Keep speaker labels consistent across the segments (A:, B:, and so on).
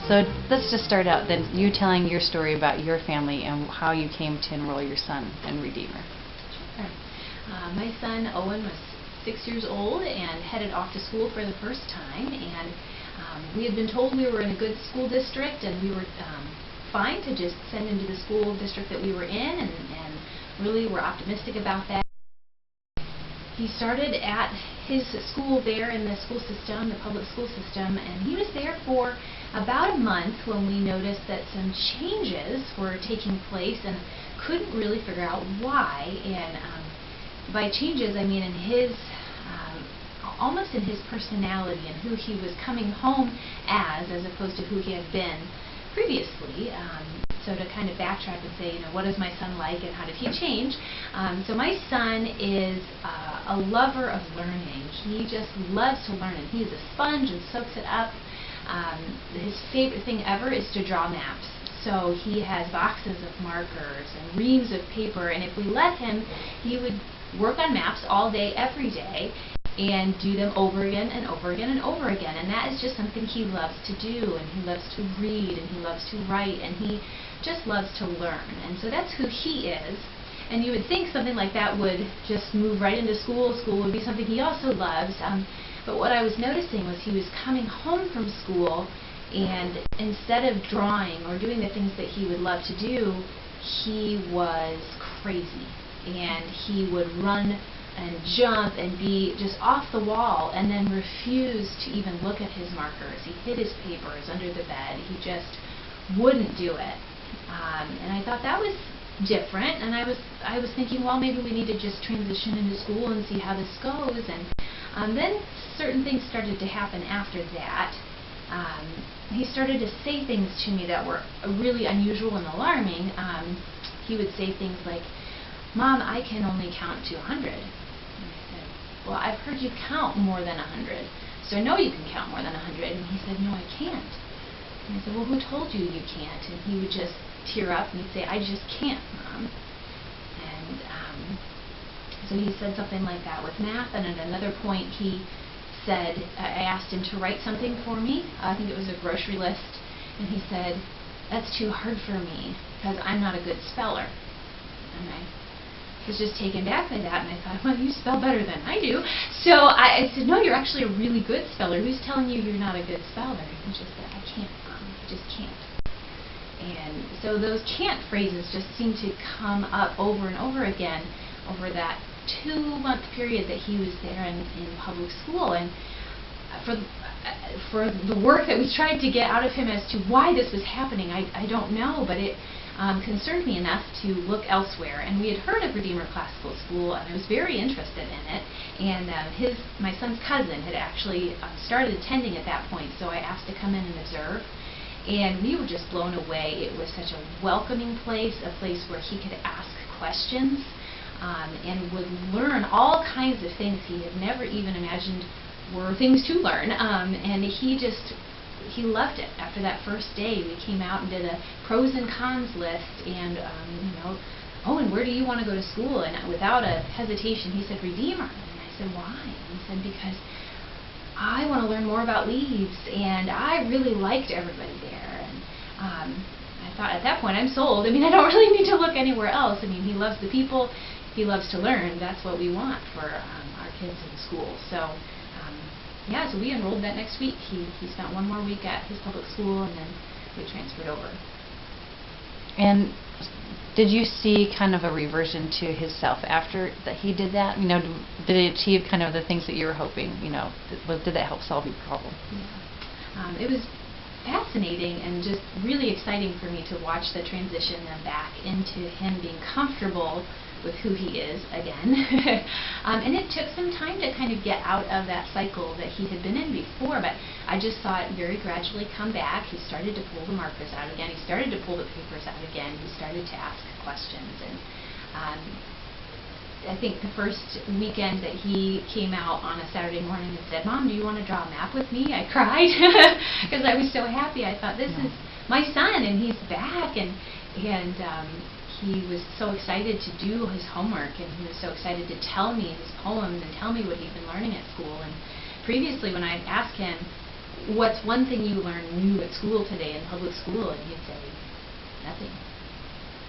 A: So let's just start out then, you telling your story about your family and how you came to enroll your son in Redeemer.
B: Sure. My son Owen was 6 years old and headed off to school for the first time, and we had been told we were in a good school district and we were fine to just send him to the school district that we were in, and really were optimistic about that. He started at his school there in the school system, the public school system, and he was there for about a month when we noticed that some changes were taking place and couldn't really figure out why. And by changes, I mean in his, almost in his personality and who he was coming home as opposed to who he had been previously. So to kind of backtrack and say, what is my son like and how did he change? So my son is a lover of learning. He just loves to learn, and he is a sponge and soaks it up. His favorite thing ever is to draw maps. So he has boxes of markers and reams of paper, and if we let him, he would work on maps all day, every day, and do them over again and over again and over again. And that is just something he loves to do, and he loves to read, and he loves to write, and he just loves to learn. And so that's who he is. And you would think something like that would just move right into school. School would be something he also loves. But what I was noticing was he was coming home from school, and instead of drawing or doing the things that he would love to do, he was crazy. And he would run and jump and be just off the wall and then refuse to even look at his markers. He hid his papers under the bed. He just wouldn't do it. And I thought that was different, and I was thinking, well, maybe we need to just transition into school and see how this goes. And then certain things started to happen after that. He started to say things to me that were really unusual and alarming. He would say things like, "Mom, I can only count to 100. And I said, "Well, I've heard you count more than 100, so I know you can count more than 100. And he said, "No, I can't." And I said, "Well, who told you you can't?" And he would just tear up and he'd say, "I just can't, Mom." And so he said something like that with math. And at another point he said, I asked him to write something for me. I think it was a grocery list. And he said, "That's too hard for me because I'm not a good speller." And I was just taken back by that, and I thought, well, you spell better than I do. So I said, "No, you're actually a really good speller. Who's telling you you're not a good speller?" And he just said, "I can't, Mom. I just can't." And so those can't phrases just seemed to come up over and over again over that 2-month period that he was there in public school. And for the work that we tried to get out of him as to why this was happening, I don't know, but it concerned me enough to look elsewhere. And we had heard of Redeemer Classical School, and I was very interested in it. And my son's cousin had actually started attending at that point, so I asked to come in and observe. And we were just blown away. It was such a welcoming place, a place where he could ask questions and would learn all kinds of things he had never even imagined were things to learn. And he loved it. After that first day, we came out and did a pros and cons list, and "Oh, and where do you want to go to school?" And without a hesitation, he said, "Redeemer." And I said, "Why?" And he said, "Because I want to learn more about leaves, and I really liked everybody there." And I thought, at that point, I'm sold. I mean, I don't really need to look anywhere else. I mean, he loves the people, he loves to learn. That's what we want for our kids in school. So yeah, so we enrolled that next week. He spent 1 more week at his public school, and then we transferred over.
A: And did you see kind of a reversion to his self after that he did that? Did it achieve kind of the things that you were hoping? Did that help solve your problem?
B: Yeah. It was fascinating and just really exciting for me to watch the transition then back into him being comfortable with who he is again. And it took some time to kind of get out of that cycle that he had been in before, but I just saw it very gradually come back. He started to pull the markers out again. He started to pull the papers out again. He started to ask questions. And I think the first weekend that he came out on a Saturday morning and said, "Mom, do you want to draw a map with me?" I cried because I was so happy. I thought, this is my son, and he's back. And he was so excited to do his homework, and he was so excited to tell me his poems and tell me what he'd been learning at school. And previously, when I asked him, what's one thing you learned new at school today in public school? And he'd say, nothing.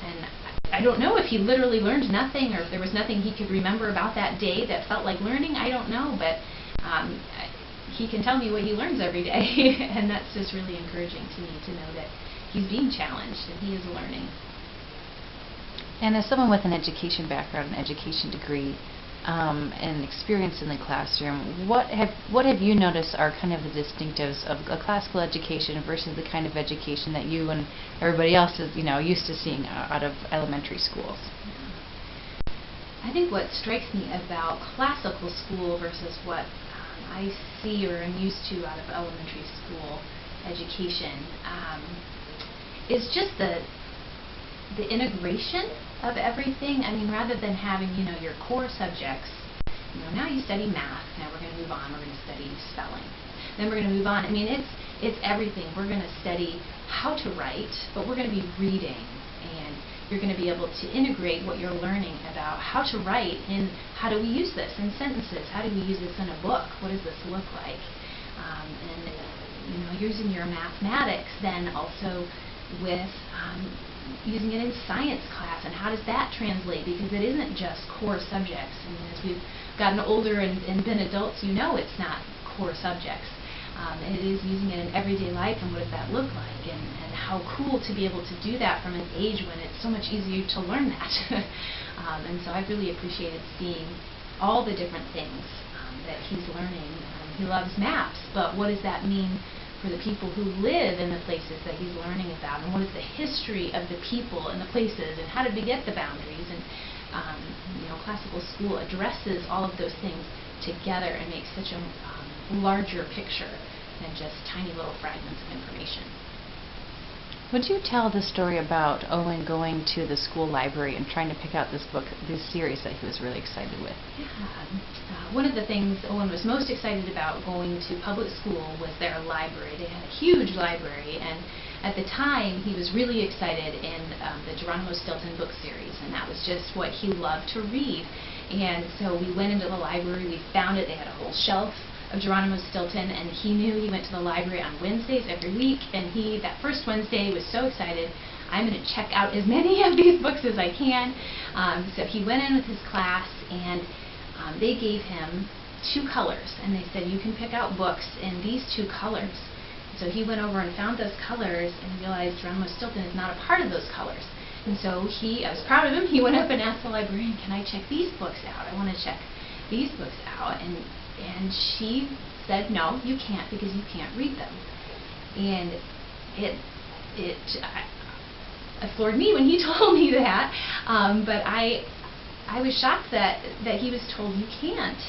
B: And I don't know if he literally learned nothing or if there was nothing he could remember about that day that felt like learning. I don't know, but he can tell me what he learns every day, and that's just really encouraging to me to know that he's being challenged and he is learning.
A: And as someone with an education background, an education degree, and experience in the classroom, what have you noticed are kind of the distinctives of a classical education versus the kind of education that you and everybody else is, used to seeing out of elementary schools?
B: I think what strikes me about classical school versus what I see or am used to out of elementary school education is just the integration of everything. I mean, rather than having, your core subjects, now you study math, now we're going to move on, we're going to study spelling. Then we're going to move on. I mean, it's everything. We're going to study how to write, but we're going to be reading, and you're going to be able to integrate what you're learning about how to write in how do we use this in sentences, how do we use this in a book, what does this look like? And using your mathematics then also with using it in science class, and how does that translate, because it isn't just core subjects. I mean, as we've gotten older and been adults, it's not core subjects. And it is using it in everyday life, and what does that look like, and how cool to be able to do that from an age when it's so much easier to learn that. And so I've really appreciated seeing all the different things that he's learning. He loves maps, but what does that mean for the people who live in the places that he's learning about, and what is the history of the people and the places, and how did we get the boundaries? And classical school addresses all of those things together and makes such a larger picture than just tiny little fragments of information.
A: Would you tell the story about Owen going to the school library and trying to pick out this series that he was really excited with?
B: Yeah. One of the things Owen was most excited about going to public school was their library. They had a huge library, and at the time he was really excited in the Geronimo Stilton book series, and that was just what he loved to read. And so we went into the library, we found it, they had a whole shelf of Geronimo Stilton, and he knew he went to the library on Wednesdays every week, and that first Wednesday was so excited, I'm going to check out as many of these books as I can. So he went in with his class, and they gave him 2 colors, and they said, you can pick out books in these 2 colors. So he went over and found those colors and realized Geronimo Stilton is not a part of those colors. And so I was proud of him, he went up and asked the librarian, can I check these books out? I want to check these books out. And she said, no, you can't, because you can't read them. And it floored me when he told me that, but I was shocked that he was told you can't.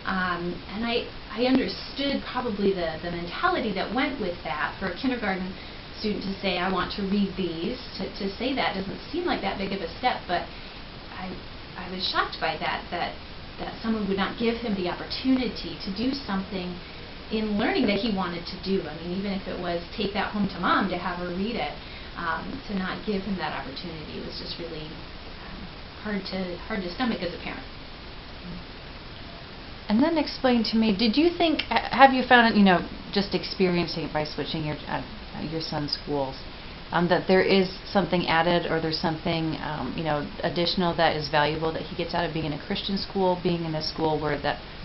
B: And I understood probably the mentality that went with that. For a kindergarten student to say, I want to read these, to say that doesn't seem like that big of a step, but I was shocked by that someone would not give him the opportunity to do something in learning that he wanted to do. I mean, even if it was take that home to mom to have her read it, to not give him that opportunity was just really hard to stomach as a parent.
A: And then explain to me, did you think, have you found it, just experiencing it by switching your son's schools, that there is something added, or there's something additional that is valuable that he gets out of being in a Christian school, being in a school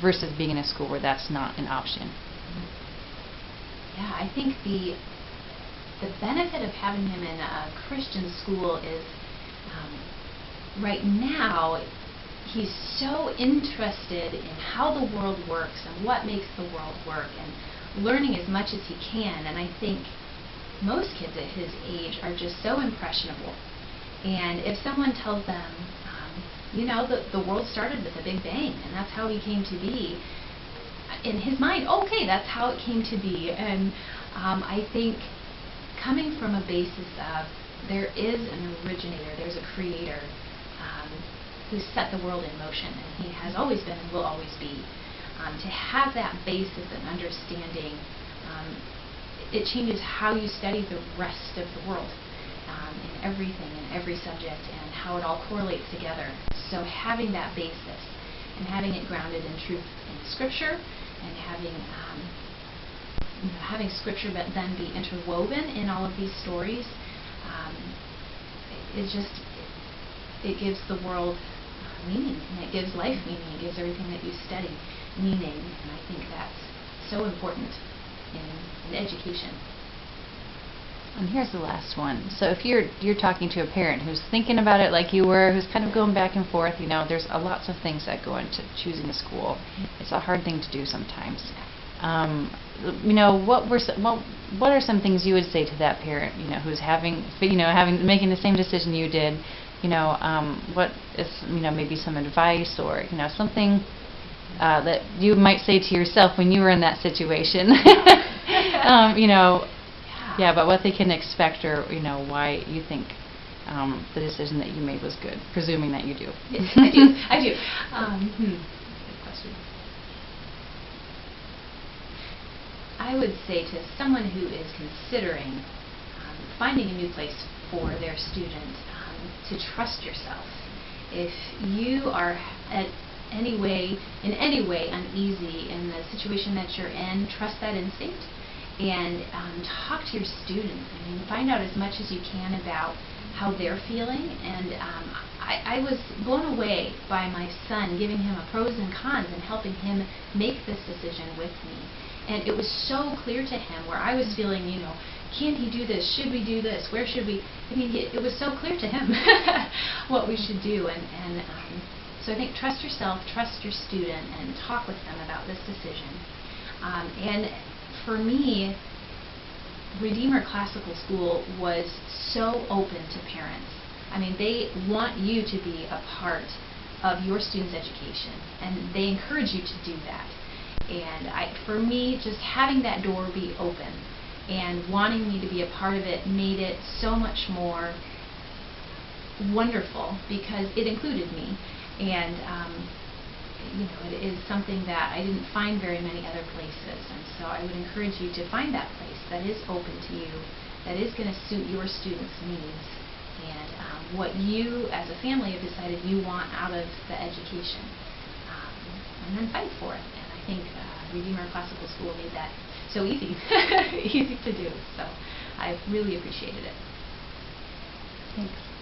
A: versus being in a school where that's not an option?
B: Yeah, I think the benefit of having him in a Christian school is right now he's so interested in how the world works and what makes the world work, and learning as much as he can. And I think most kids at his age are just so impressionable. And if someone tells them, the world started with a big bang, and that's how we came to be, in his mind, okay, that's how it came to be. And I think coming from a basis of there is an originator, there's a creator who set the world in motion, and he has always been and will always be, to have that basis and understanding, it changes how you study the rest of the world, in everything, in every subject, and how it all correlates together. So having that basis and having it grounded in truth in Scripture, and having having Scripture but then be interwoven in all of these stories is just, it gives the world meaning, and it gives life meaning. It gives everything that you study meaning, and I think that's so important in education.
A: And here's the last one. So if you're talking to a parent who's thinking about it like you were, who's kind of going back and forth, there's lots of things that go into choosing a school. It's a hard thing to do sometimes. What are some things you would say to that parent, who's making the same decision you did? What is maybe some advice or something that you might say to yourself when you were in that situation? Yeah, but what they can expect, or why you think the decision that you made was good, presuming that you do.
B: Yes, I do. Good question. I would say to someone who is considering finding a new place for their student, to trust yourself. If you are in any way uneasy in the situation that you're in, trust that instinct and talk to your student. Find out as much as you can about how they're feeling. And I was blown away by my son, giving him a pros and cons and helping him make this decision with me. And it was so clear to him where I was feeling, can he do this? Should we do this? Where should we? It was so clear to him what we should do. And so I think trust yourself, trust your student, and talk with them about this decision. And for me, Redeemer Classical School was so open to parents. They want you to be a part of your student's education, and they encourage you to do that. And for me, just having that door be open and wanting me to be a part of it made it so much more wonderful, because it included me. And it is something that I didn't find very many other places. And so I would encourage you to find that place that is open to you, that is going to suit your students' needs, and what you as a family have decided you want out of the education, and then fight for it. And I think Redeemer Classical School made that so easy, easy to do. So I really appreciated it.
A: Thanks.